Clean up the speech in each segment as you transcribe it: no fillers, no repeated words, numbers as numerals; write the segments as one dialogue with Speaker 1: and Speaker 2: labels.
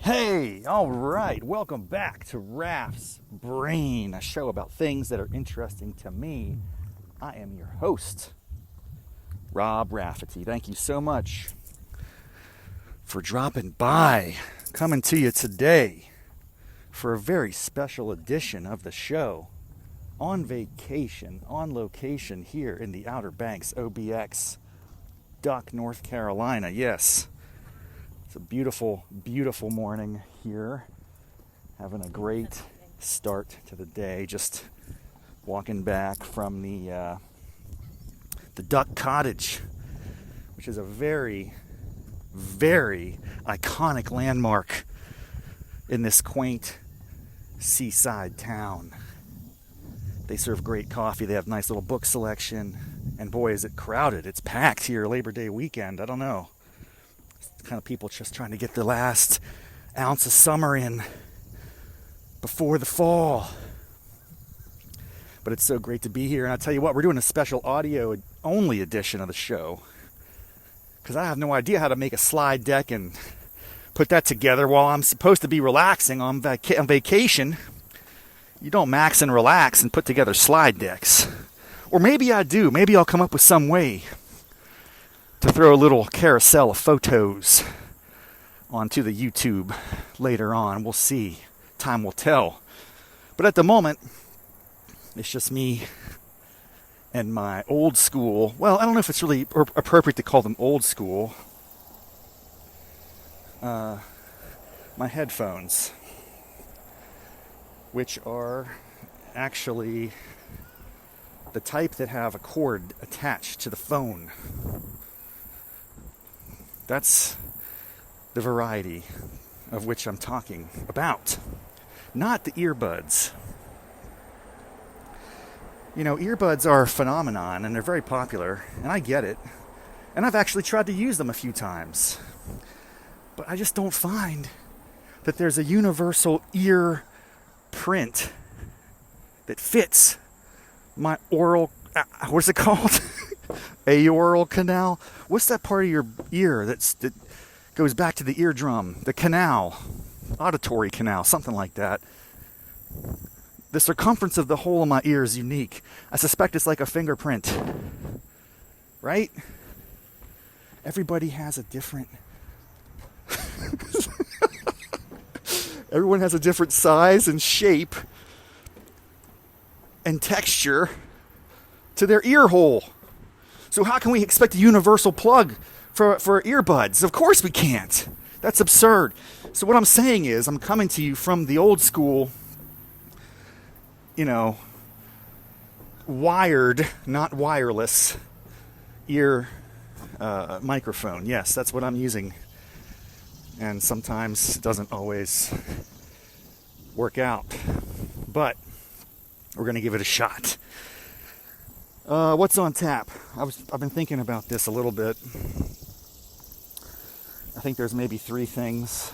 Speaker 1: Hey, all right, welcome back to Raff's Brain, a show about things that are interesting to me. I am your host, Raffety. Thank you so much for dropping by, coming to you today for a very special edition of the show. On vacation, on location here in the Outer Banks, OBX, Duck, North Carolina. Yes. It's a beautiful, beautiful morning here. Having a great start to the day. Just walking back from the Duck Cottage, which is a very, very iconic landmark in this quaint seaside town. They serve great coffee. They have nice little book selection. And boy, is it crowded. It's packed here Labor Day weekend. I don't know. Kind of people just trying to get the last ounce of summer in before the fall. But it's so great to be here. And I'll tell you what, we're doing a special audio only edition of the show because I have no idea how to make a slide deck and put that together while I'm supposed to be relaxing on vacation. You don't max and relax and put together slide decks. Or maybe I do. Maybe I'll come up with some way to throw a little carousel of photos onto the YouTube later on. We'll see. Time will tell. But at the moment, it's just me and my old school. Well, I don't know if it's really appropriate to call them old school. My headphones, which are actually the type that have a cord attached to the phone. That's the variety of which I'm talking about, not the earbuds. You know, earbuds are a phenomenon and they're very popular, and I get it. And I've actually tried to use them a few times. But I just don't find that there's a universal ear print that fits my oral, what's it called? Aoral canal? What's that part of your ear that goes back to the eardrum? The canal. Auditory canal, something like that. The circumference of the hole in my ear is unique. I suspect it's like a fingerprint. Right? Everybody has a different... Everyone has a different size and shape and texture to their ear hole. So how can we expect a universal plug for earbuds? Of course we can't. That's absurd. So what I'm saying is I'm coming to you from the old school, wired, not wireless, ear microphone. Yes, that's what I'm using. And sometimes it doesn't always work out. But we're going to give it a shot. What's on tap? I've been thinking about this a little bit. I think there's maybe 3 things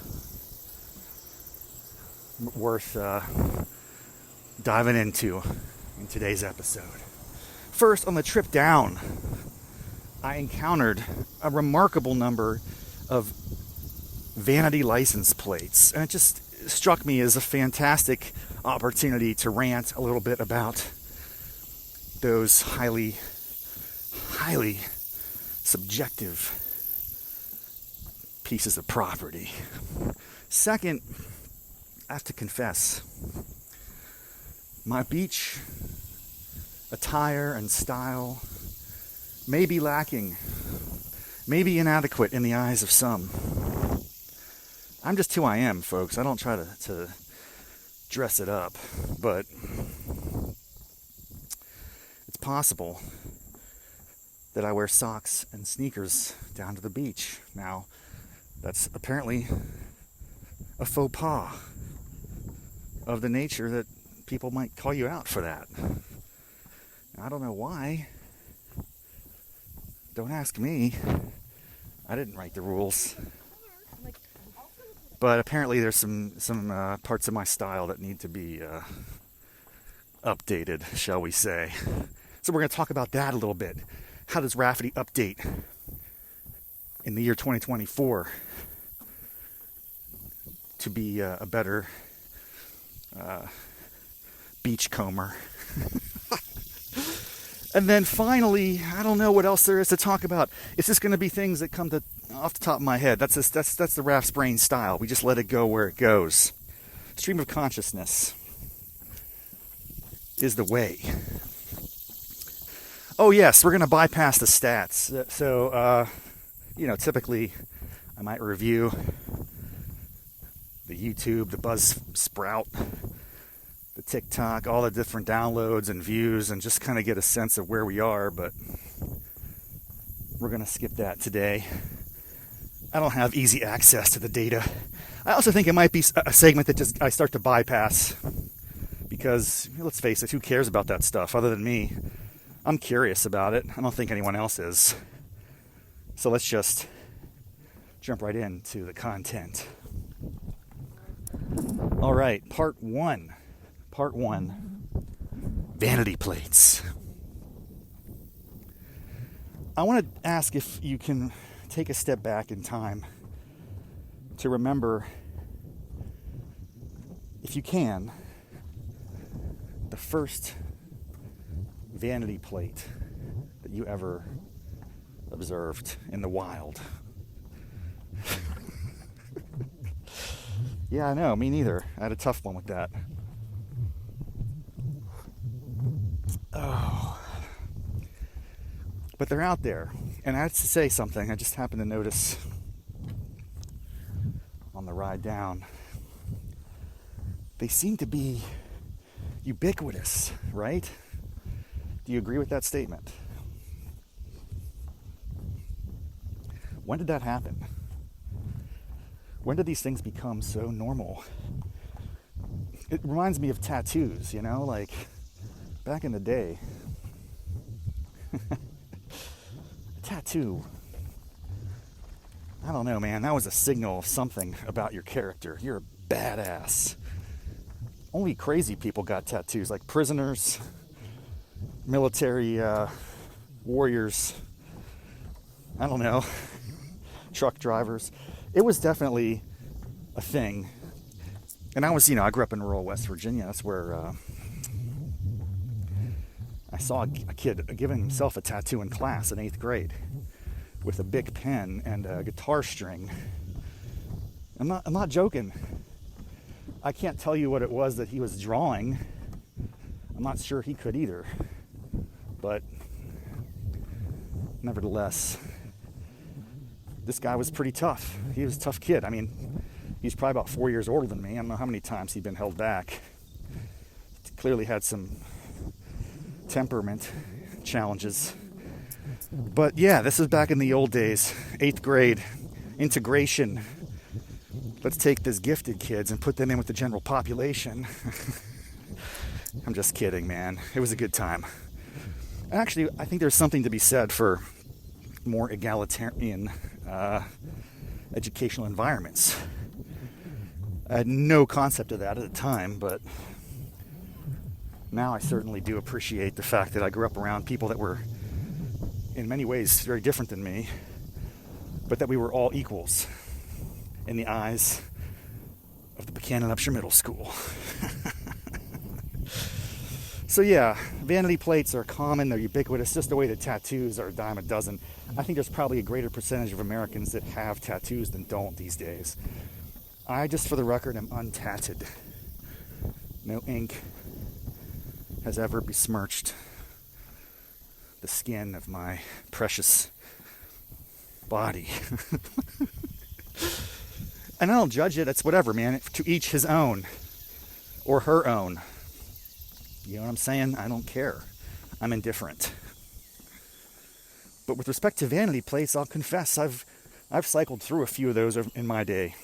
Speaker 1: worth diving into in today's episode. First, on the trip down, I encountered a remarkable number of vanity license plates, and it just struck me as a fantastic opportunity to rant a little bit about those highly subjective pieces of property. Second, I have to confess, my beach attire and style may be lacking, may be inadequate in the eyes of some. I'm just who I am, folks. I don't try to dress it up, but it's possible that I wear socks and sneakers down to the beach. Now, that's apparently a faux pas of the nature that people might call you out for that. I don't know why. Don't ask me. I didn't write the rules. But apparently there's some parts of my style that need to be updated, shall we say. So we're going to talk about that a little bit. How does Raffety update in the year 2024? to be a better beachcomber. And then finally, I don't know what else there is to talk about. It's just going to be things that come off the top of my head. That's the Raff's brain style. We just let it go where it goes. Stream of consciousness is the way. Oh yes, we're going to bypass the stats. So, typically I might review the YouTube, the Buzzsprout, the TikTok, all the different downloads and views, and just kind of get a sense of where we are, but we're going to skip that today. I don't have easy access to the data. I also think it might be a segment that I start to bypass because, let's face it, who cares about that stuff other than me? I'm curious about it. I don't think anyone else is. So let's just jump right into the content. All right, part one, vanity plates. I want to ask if you can take a step back in time to remember, if you can, the first vanity plate that you ever observed in the wild. Yeah, I know, me neither. I had a tough one with that. Oh. But they're out there. And I have to say something. I just happened to notice on the ride down. They seem to be ubiquitous, right? Do you agree with that statement? When did that happen? When did these things become so normal? It reminds me of tattoos, like back in the day. A tattoo. I don't know, man. That was a signal of something about your character. You're a badass. Only crazy people got tattoos, like prisoners, military warriors. I don't know. Truck drivers. It was definitely a thing. And I grew up in rural West Virginia. That's where I saw a kid giving himself a tattoo in class in 8th grade with a Bic pen and a guitar string. I'm not joking. I can't tell you what it was that he was drawing. I'm not sure he could either. But nevertheless, this guy was pretty tough. He was a tough kid. I mean, he's probably about 4 years older than me. I don't know how many times he'd been held back. Clearly had some temperament challenges. But yeah, this is back in the old days. 8th grade, integration. Let's take these gifted kids and put them in with the general population. I'm just kidding, man. It was a good time. Actually, I think there's something to be said for more egalitarian educational environments. I had no concept of that at the time, but now I certainly do appreciate the fact that I grew up around people that were in many ways very different than me, but that we were all equals in the eyes of the Buchanan Upshur Middle School. So yeah, vanity plates are common, they're ubiquitous, just the way that tattoos are a dime a dozen. I think there's probably a greater percentage of Americans that have tattoos than don't these days. I, just for the record, am untatted. No ink has ever besmirched the skin of my precious body. And I don't judge it, it's whatever, man. To each his own, or her own. You know what I'm saying? I don't care. I'm indifferent. But with respect to vanity plates, I'll confess I've cycled through a few of those in my day.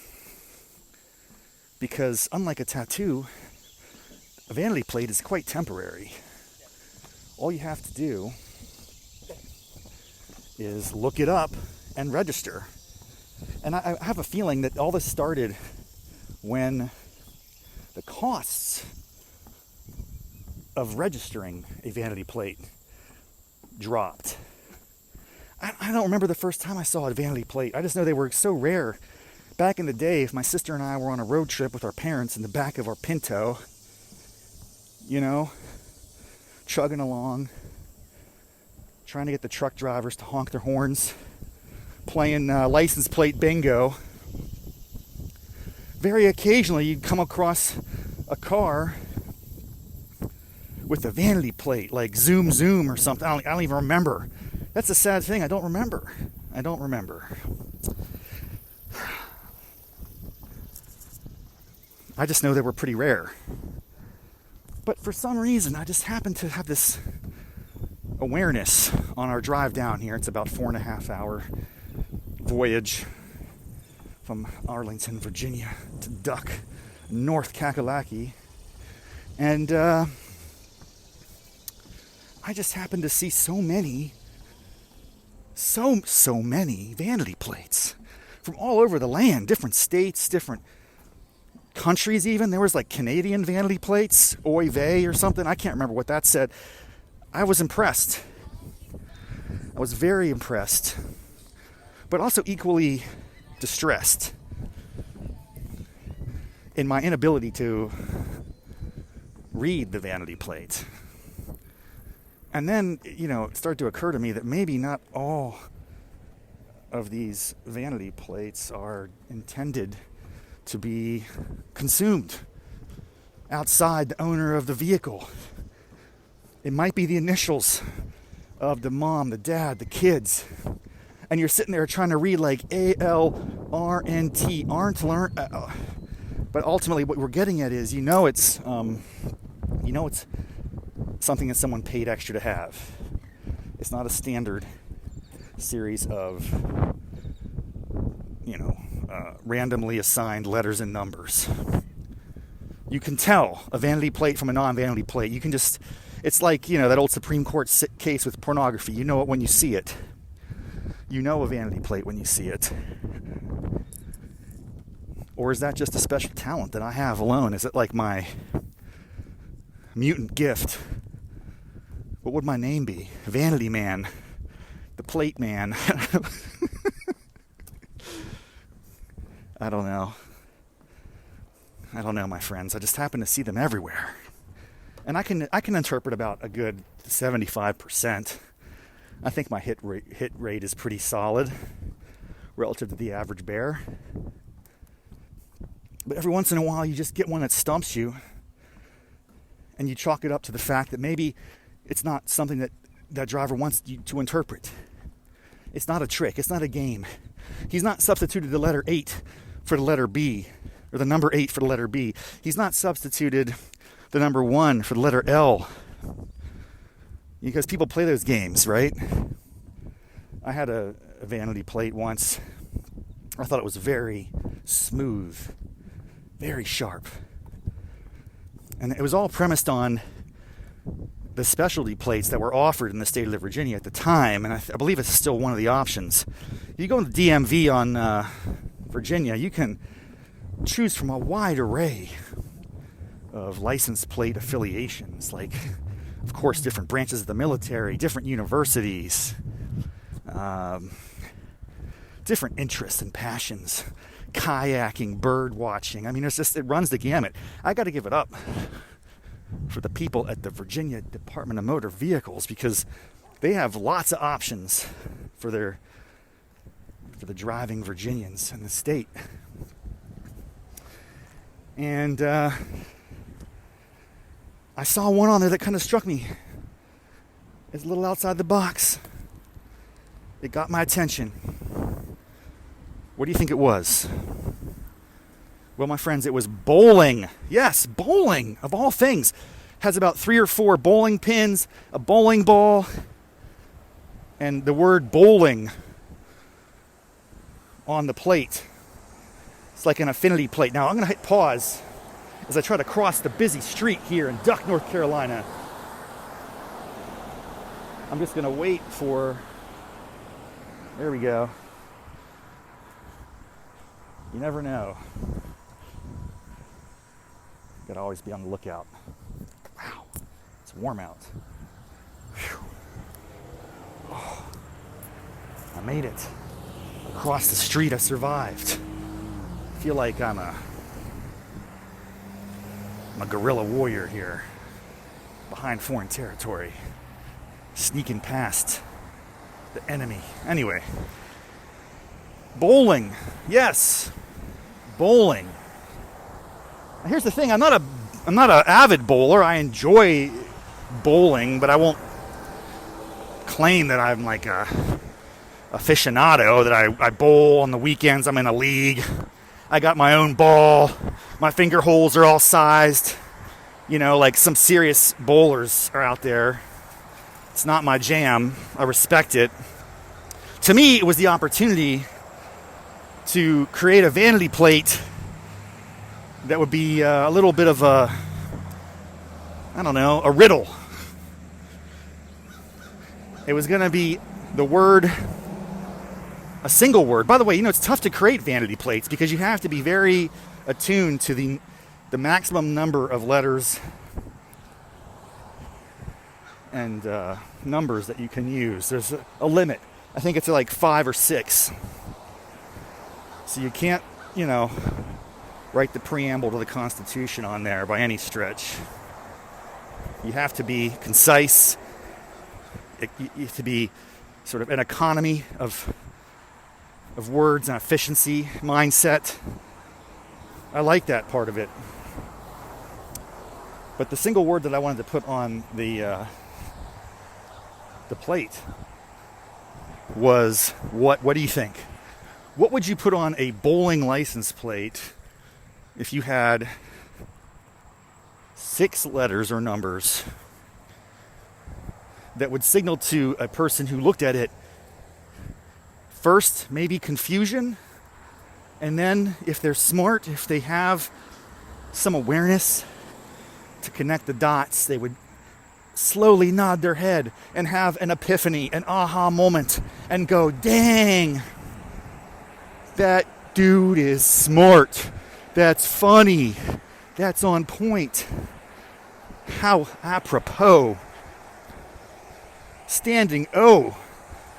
Speaker 1: Because unlike a tattoo, a vanity plate is quite temporary. All you have to do is look it up and register. And I have a feeling that all this started when the costs of registering a vanity plate dropped. I don't remember the first time I saw a vanity plate. I just know they were so rare Back in the day, if my sister and I were on a road trip with our parents in the back of our Pinto, you know, chugging along, trying to get the truck drivers to honk their horns, playing license plate bingo, very occasionally you'd come across a car with a vanity plate, like Zoom Zoom or something. I don't even remember. That's a sad thing. I don't remember. I just know they were pretty rare. But for some reason, I just happened to have this awareness on our drive down here. It's about 4.5 hour voyage from Arlington, Virginia to Duck, North Kakalaki. And I just happened to see so many vanity plates from all over the land, different states, different countries even. There was like Canadian vanity plates, oy vey or something. I can't remember what that said. I was impressed. I was very impressed, but also equally distressed in my inability to read the vanity plate. And then, you know, it started to occur to me that maybe not all of these vanity plates are intended to be consumed outside the owner of the vehicle. It might be the initials of the mom, the dad, the kids. And you're sitting there trying to read like ALRNT, aren't learned. But ultimately what we're getting at is, it's something that someone paid extra to have. It's not a standard series of, randomly assigned letters and numbers. You can tell a vanity plate from a non-vanity plate. You can just, it's like, that old Supreme Court case with pornography. You know it when you see it. You know a vanity plate when you see it. Or is that just a special talent that I have alone? Is it like my mutant gift? What would my name be? Vanity Man. The Plate Man. I don't know, my friends. I just happen to see them everywhere. And I can interpret about a good 75%. I think my hit rate is pretty solid relative to the average bear. But every once in a while, you just get one that stumps you, and you chalk it up to the fact that maybe it's not something that driver wants you to interpret. It's not a trick. It's not a game. He's not substituted the letter 8 for the letter B, or the number 8 for the letter B. He's not substituted the number 1 for the letter L. Because people play those games, right? I had a vanity plate once. I thought it was very smooth, very sharp. And it was all premised on the specialty plates that were offered in the state of Virginia at the time, and I believe it's still one of the options. You go to the DMV on Virginia, you can choose from a wide array of license plate affiliations, like, of course, different branches of the military, different universities, different interests and passions, kayaking, bird watching. I mean, it runs the gamut. I got to give it up for the people at the Virginia Department of Motor Vehicles, because they have lots of options for the driving Virginians in the state. And I saw one on there that kind of struck me. It's a little outside the box. It got my attention. What do you think it was? Well, my friends, it was bowling. Yes, bowling, of all things. Has about 3 or 4 bowling pins, a bowling ball, and the word bowling on the plate. It's like an affinity plate. Now, I'm going to hit pause as I try to cross the busy street here in Duck, North Carolina. I'm just going to wait for... There we go. You never know. Gotta always be on the lookout. Wow, it's warm out. Whew. Oh, I made it. Across the street, I survived. feel like I'm a guerrilla warrior here, behind foreign territory, sneaking past the enemy. Anyway, bowling. Yes, bowling. Here's the thing, I'm not an avid bowler. I enjoy bowling, but I won't claim that I'm like a aficionado, that I bowl on the weekends. I'm in a league. I got my own ball. My finger holes are all sized. You know, like some serious bowlers are out there. It's not my jam. I respect it. To me, it was the opportunity to create a vanity plate that would be a little bit of a riddle. It was going to be the word, a single word. By the way, it's tough to create vanity plates because you have to be very attuned to the maximum number of letters and numbers that you can use. There's a limit. I think it's like 5 or 6. So you can't, write the preamble to the Constitution on there by any stretch. You have to be concise. You have to be sort of an economy of words and efficiency mindset. I like that part of it. But the single word that I wanted to put on the plate was what? What do you think? What would you put on a bowling license plate if you had 6 letters or numbers that would signal to a person who looked at it first, maybe confusion, and then if they're smart, if they have some awareness to connect the dots, they would slowly nod their head and have an epiphany, an aha moment, and go, dang, that dude is smart. That's funny. That's on point. How apropos. Standing O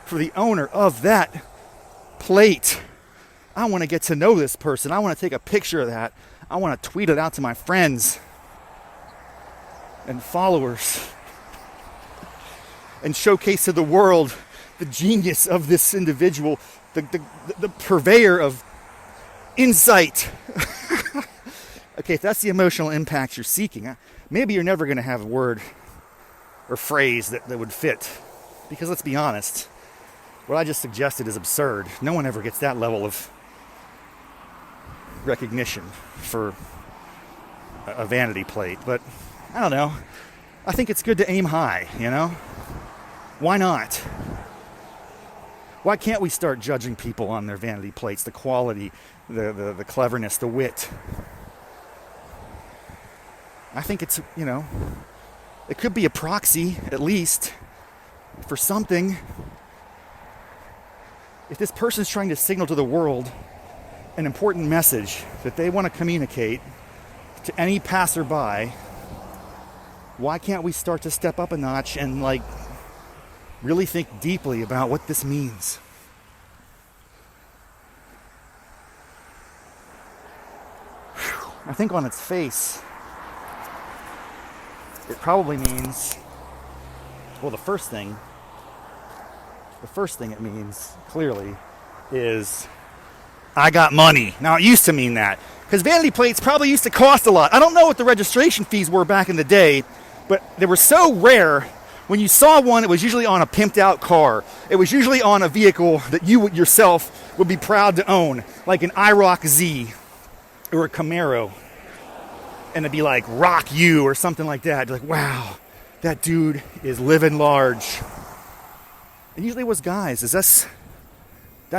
Speaker 1: for the owner of that plate. I want to get to know this person. I want to take a picture of that. I want to tweet it out to my friends and followers and showcase to the world the genius of this individual, the purveyor of insight. Okay, if that's the emotional impact you're seeking, maybe you're never going to have a word or phrase that would fit. Because let's be honest, what I just suggested is absurd. No one ever gets that level of recognition for a vanity plate. But I don't know. I think it's good to aim high, Why not? Why can't we start judging people on their vanity plates, the quality, the cleverness, the wit? I think it's, it could be a proxy, at least, for something. If this person's trying to signal to the world an important message that they want to communicate to any passerby, why can't we start to step up a notch and, really think deeply about what this means? I think on its face, it probably means, well, the first thing it means, clearly, is I got money. Now, it used to mean that, because vanity plates probably used to cost a lot. I don't know what the registration fees were back in the day, but they were so rare. When you saw one, it was usually on a pimped out car. It was usually on a vehicle that you yourself would be proud to own, like an IROC Z or a Camaro. And it'd be like Rock You or something like that. Like, wow, that dude is living large. And usually it was guys. That's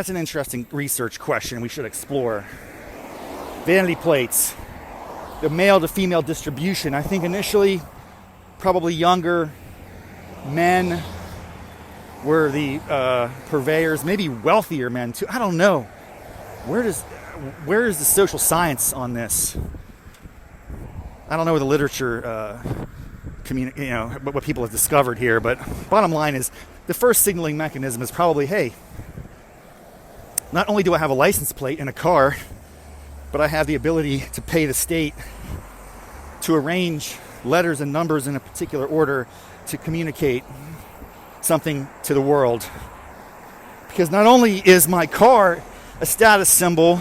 Speaker 1: an interesting research question we should explore. Vanity plates, the male to female distribution. I think initially, probably younger men were the purveyors, maybe wealthier men too. I don't know. Where is the social science on this? I don't know the literature, what people have discovered here, but bottom line is the first signaling mechanism is probably, hey, not only do I have a license plate in a car, but I have the ability to pay the state to arrange letters and numbers in a particular order to communicate something to the world. Because not only is my car a status symbol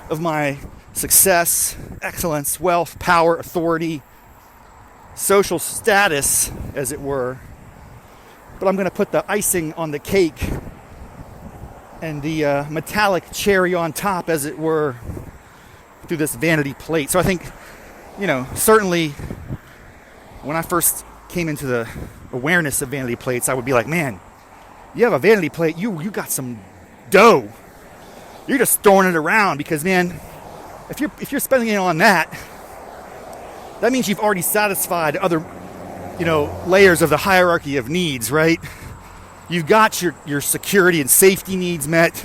Speaker 1: of my success, excellence, wealth, power, authority, social status, as it were, but I'm going to put the icing on the cake and the metallic cherry on top, as it were, through this vanity plate. So I think, certainly when I first came into the awareness of vanity plates, I would be like, man, you have a vanity plate, you got some dough. You're just throwing it around because, man, if you're spending it on that means you've already satisfied other, layers of the hierarchy of needs, right? You've got your security and safety needs met,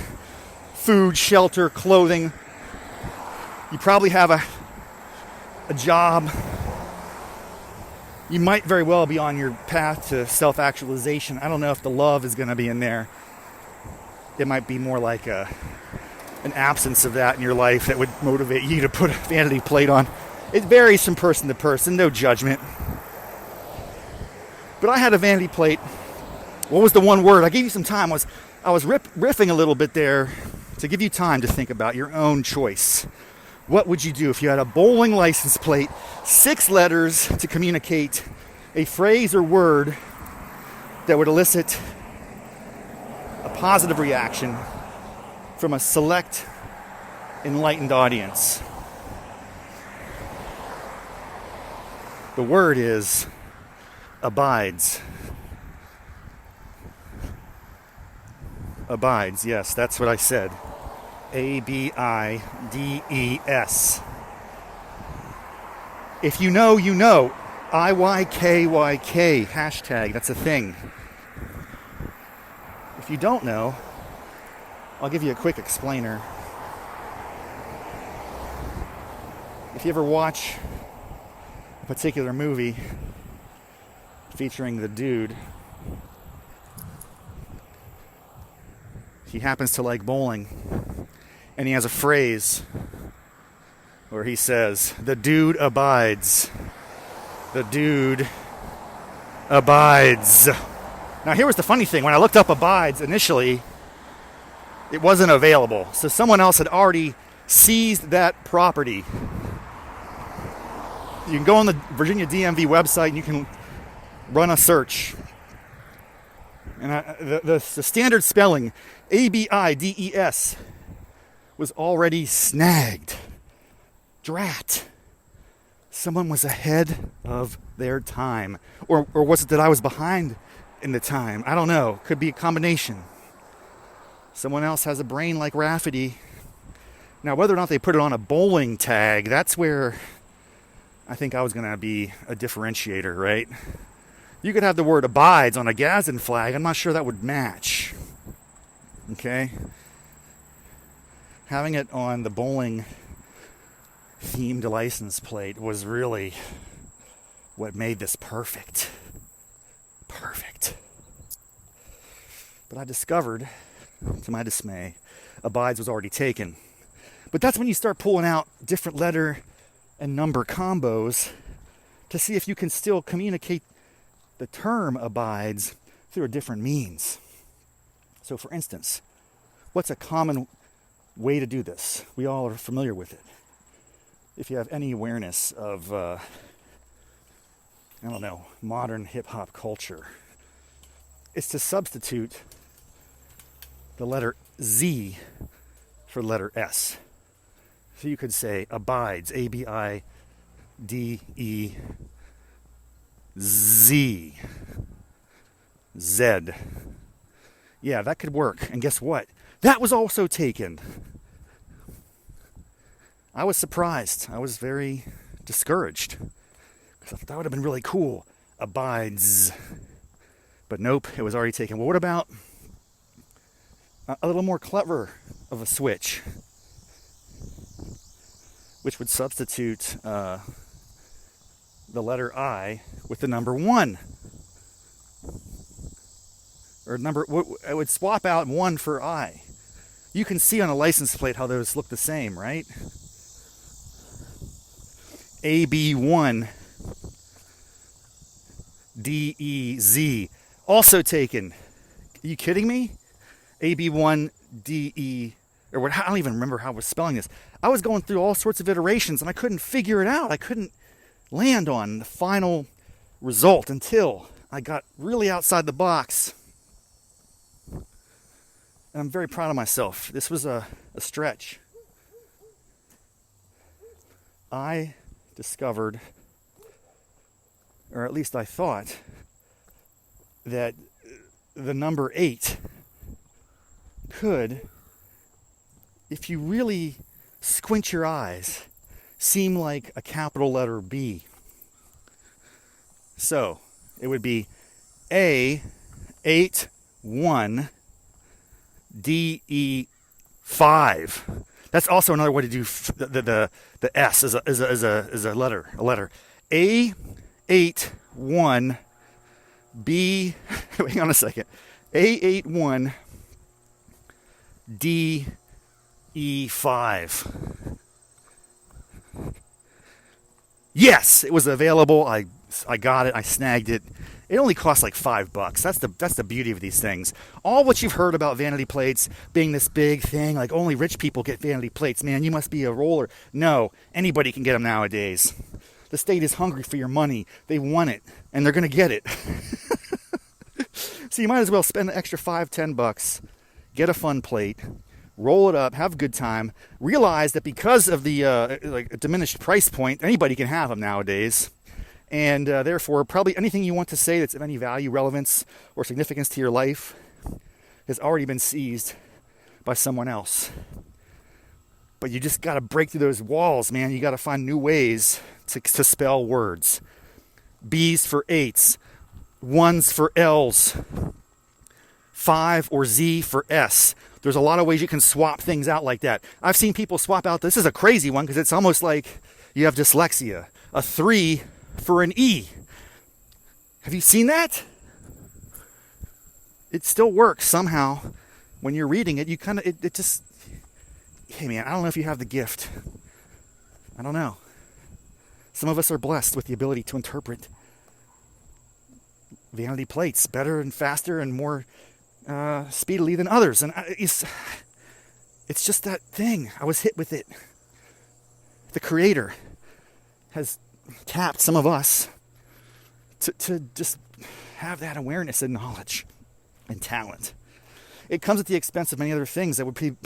Speaker 1: food, shelter, clothing. You probably have a job. You might very well be on your path to self-actualization. I don't know if the love is going to be in there. It might be more like an absence of that in your life that would motivate you to put a vanity plate on. It varies from person to person, no judgment. But I had a vanity plate. What was the one word? I gave you some time. I was riffing a little bit there to give you time to think about your own choice. What would you do if you had a bowling license plate, 6 letters to communicate a phrase or word that would elicit a positive reaction from a select, enlightened audience? The word is abides. Abides, yes, that's what I said. A-B-I-D-E-S. If you know, you know. I-Y-K-Y-K, hashtag, that's a thing. If you don't know, I'll give you a quick explainer. If you ever watch a particular movie featuring the dude, he happens to like bowling, and he has a phrase where he says, "The dude abides. The dude abides." Now here was the funny thing. When I looked up abides initially, it wasn't available. So someone else had already seized that property. You can go on the Virginia DMV website and you can run a search. And the standard spelling, A-B-I-D-E-S, was already snagged. Drat. Someone was ahead of their time. Or was it that I was behind in the time? I don't know. Could be a combination. Someone else has a brain like Raffety. Now, whether or not they put it on a bowling tag, that's where I think I was going to be a differentiator, right? You could have the word abides on a Gadsden flag. I'm not sure that would match. Okay? Having it on the bowling themed license plate was really what made this perfect. Perfect. But I discovered, to my dismay, abides was already taken. But that's when you start pulling out different letter and number combos to see if you can still communicate the term abides through a different means. So for instance, what's a common way to do this? We all are familiar with it. If you have any awareness of, modern hip-hop culture, it's to substitute the letter Z for letter S. So you could say abides, A-B-I-D-E-Z. Z. Yeah, that could work. And guess what? That was also taken. I was surprised. I was very discouraged. Because I thought that would have been really cool. Abides. But nope, it was already taken. Well, what about a little more clever of a switch? Which would substitute the letter I with the number 1. Or I would swap out 1 for I. You can see on a license plate how those look the same, right? AB1 DEZ. Also taken. Are you kidding me? AB1 DE, or what? I don't even remember how I was spelling this. I was going through all sorts of iterations and I couldn't figure it out. I couldn't land on the final result until I got really outside the box. And I'm very proud of myself. This was a stretch. I discovered, or at least I thought, that the number 8 could, if you really squint your eyes, seem like a capital letter B. So it would be A81 DE5. That's also another way to do the S as a letter. A81 B. Hang on a second. A81 DE5. Yes, it was available. I got it. I snagged it. It only costs like $5. That's the beauty of these things. All what you've heard about vanity plates being this big thing, like only rich people get vanity plates. Man, you must be a roller. No, anybody can get them nowadays. The state is hungry for your money. They want it, and they're going to get it. So you might as well spend an extra $5-10, get a fun plate, roll it up, have a good time. Realize that because of the diminished price point, anybody can have them nowadays. And therefore, probably anything you want to say that's of any value, relevance, or significance to your life has already been seized by someone else. But you just got to break through those walls, man. You got to find new ways to spell words. B's for 8s, 1s for L's, 5 or Z for S. There's a lot of ways you can swap things out like that. I've seen people swap out, this is a crazy one because it's almost like you have dyslexia. A 3 for an E. Have you seen that? It still works somehow. When you're reading it, you kind of, it just, hey man, I don't know if you have the gift. I don't know. Some of us are blessed with the ability to interpret vanity plates better and faster and more speedily than others. And it's just that thing. I was hit with it. The Creator has tapped some of us to just have that awareness and knowledge and talent. It comes at the expense of many other things that would be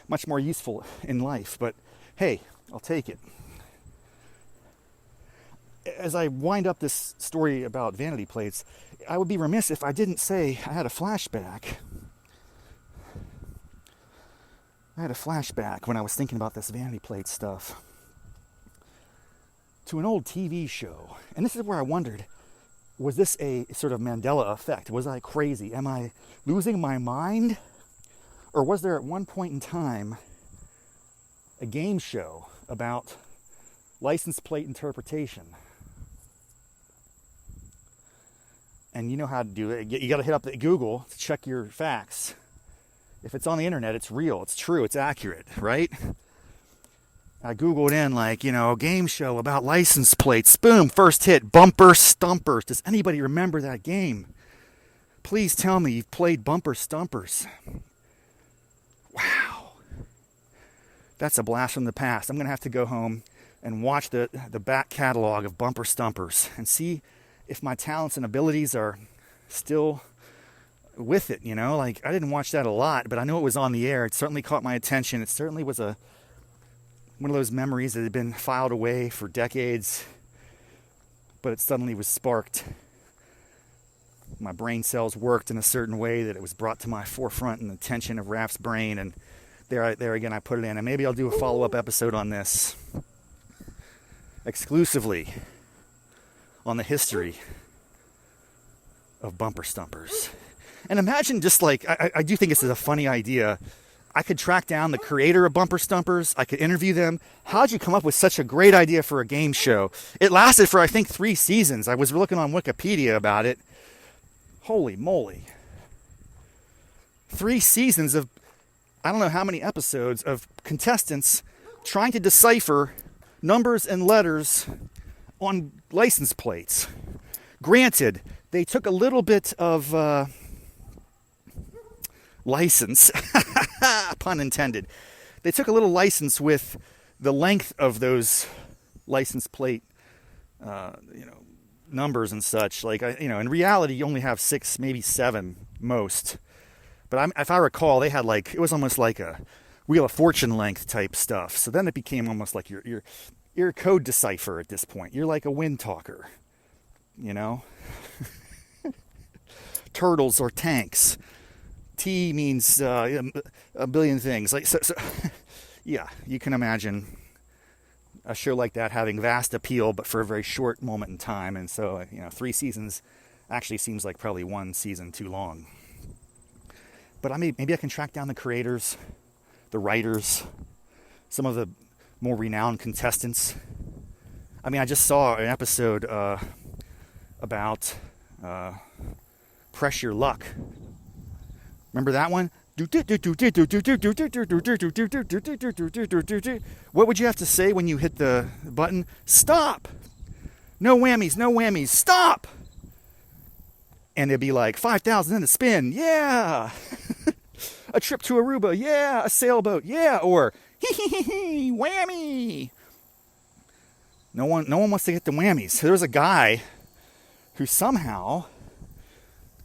Speaker 1: much more useful in life. But hey, I'll take it. As I wind up this story about vanity plates, I would be remiss if I didn't say I had a flashback. I had a flashback when I was thinking about this vanity plate stuff to an old TV show. And this is where I wondered, was this a sort of Mandela effect? Was I crazy? Am I losing my mind? Or was there at one point in time a game show about license plate interpretation? And you know how to do it. You got to hit up Google to check your facts. If it's on the internet, it's real, it's true, it's accurate, right? I Googled in, game show about license plates. Boom, first hit, Bumper Stumpers. Does anybody remember that game? Please tell me you've played Bumper Stumpers. Wow. That's a blast from the past. I'm going to have to go home and watch the back catalog of Bumper Stumpers and see if my talents and abilities are still with it, I didn't watch that a lot, but I know it was on the air. It certainly caught my attention. It certainly was one of those memories that had been filed away for decades, but it suddenly was sparked. My brain cells worked in a certain way that it was brought to my forefront in the attention of Raff's brain, and there again I put it in. And maybe I'll do a follow-up episode on this exclusively on the history of Bumper Stumpers. And imagine just I do think this is a funny idea. I could track down the creator of Bumper Stumpers. I could interview them. How'd you come up with such a great idea for a game show? It lasted for, I think, 3 seasons. I was looking on Wikipedia about it. Holy moly. 3 seasons of, I don't know how many episodes of contestants trying to decipher numbers and letters on license plates. Granted, they took a little bit of license, pun intended. They took a little license with the length of those license plate, numbers and such. Like, in reality, you only have 6, maybe 7 most. But if I recall, they had it was almost like a Wheel of Fortune length type stuff. So then it became almost like you're a code decipher at this point. You're like a wind talker, Turtles or tanks. T means a billion things. Yeah, you can imagine a show like that having vast appeal, but for a very short moment in time. And so, 3 seasons actually seems like probably 1 season too long. But maybe I can track down the creators, the writers, some of the more renowned contestants. I just saw an episode about Press Your Luck. Remember that one? What would you have to say when you hit the button? Stop! No whammies, stop! And it'd be like 5,000 in the spin, yeah! A trip to Aruba, yeah! A sailboat, yeah! Or whammy! No one wants to get the whammies. So there was a guy who somehow,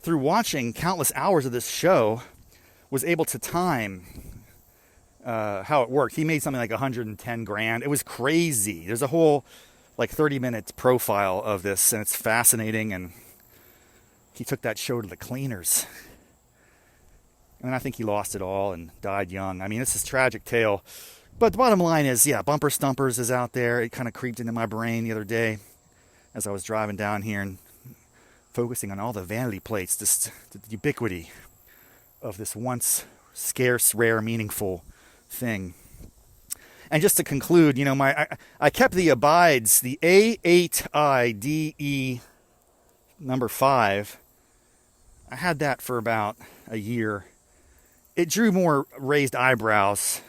Speaker 1: through watching countless hours of this show, was able to time how it worked. He made something like 110 grand. It was crazy. There's a whole 30-minute profile of this, and it's fascinating. And he took that show to the cleaners. And I think he lost it all and died young. This is a tragic tale. But the bottom line is, yeah, Bumper Stumpers is out there. It kind of creeped into my brain the other day as I was driving down here and focusing on all the vanity plates, just the ubiquity of this once scarce, rare, meaningful thing. And just to conclude, I kept the abides, the A8IDE number 5. I had that for about a year. It drew more raised eyebrows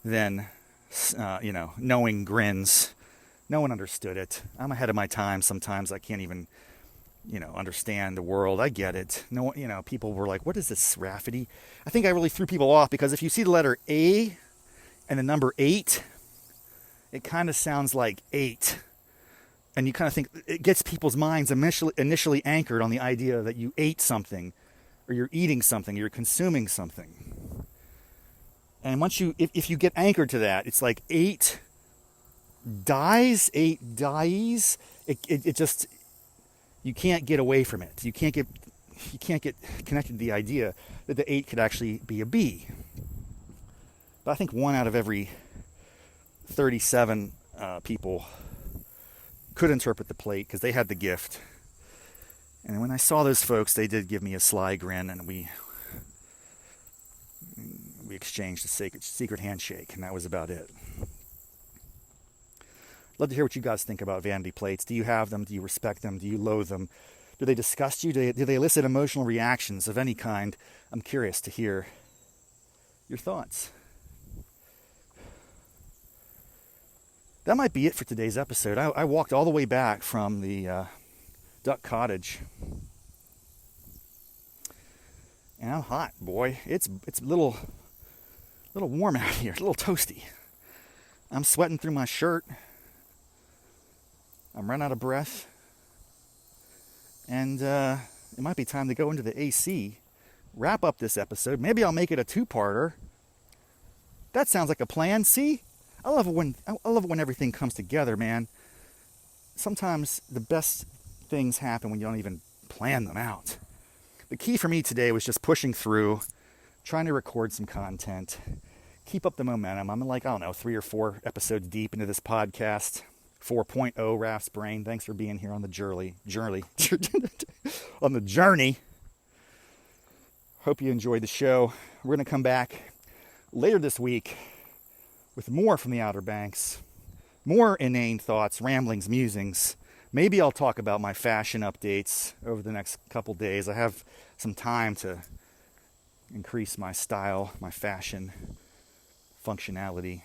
Speaker 1: than, knowing grins. No one understood it. I'm ahead of my time sometimes. I can't even, understand the world. I get it. No, people were like, what is this, Raffety? I think I really threw people off because if you see the letter A and the number 8, it kind of sounds like 8. And you kind of think, it gets people's minds initially anchored on the idea that you ate something, or you're eating something, or you're consuming something. And once if you get anchored to that, it's like 8 dies, it just, you can't get away from it. You can't get connected to the idea that the 8 could actually be a B. But I think 1 out of every 37 people could interpret the plate because they had the gift. And when I saw those folks, they did give me a sly grin, and we exchanged a secret handshake, and that was about it. Love to hear what you guys think about vanity plates. Do you have them? Do you respect them? Do you loathe them? Do they disgust you? Do they elicit emotional reactions of any kind? I'm curious to hear your thoughts. That might be it for today's episode. I walked all the way back from the Duck Cottage. And I'm hot, boy. It's a little warm out here, a little toasty. I'm sweating through my shirt. I'm running out of breath. And it might be time to go into the AC, wrap up this episode. Maybe I'll make it a 2-parter. That sounds like a plan. See? I love it when everything comes together, man. Sometimes the best things happen when you don't even plan them out. The key for me today was just pushing through, trying to record some content, keep up the momentum. I'm 3 or 4 episodes deep into this podcast. 4.0 Raff's Brain. Thanks for being here on the journey. On the journey. Hope you enjoyed the show. We're going to come back later this week with more from the Outer Banks, more inane thoughts, ramblings, musings. Maybe I'll talk about my fashion updates over the next couple days. I have some time to increase my style, my fashion functionality.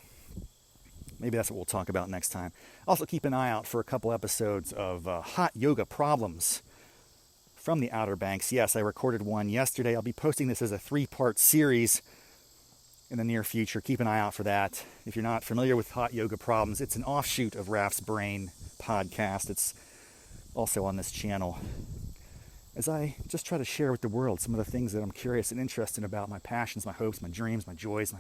Speaker 1: maybe that's what we'll talk about next time. Also, keep an eye out for a couple episodes of hot yoga problems from the Outer Banks. Yes, I recorded one yesterday. I'll be posting this as a 3-part series in the near future. Keep an eye out for that. If you're not familiar with hot yoga problems, it's an offshoot of Raff's Brain podcast. It's also on this channel, as I just try to share with the world some of the things that I'm curious and interested about, my passions, my hopes, my dreams, my joys,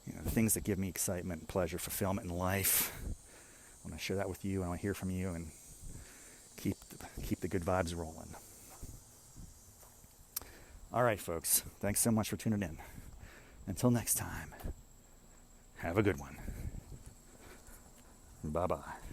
Speaker 1: the things that give me excitement, pleasure, fulfillment in life. I want to share that with you, and I want to hear from you, and keep the good vibes rolling. All right, folks. Thanks so much for tuning in. Until next time, have a good one. Bye-bye.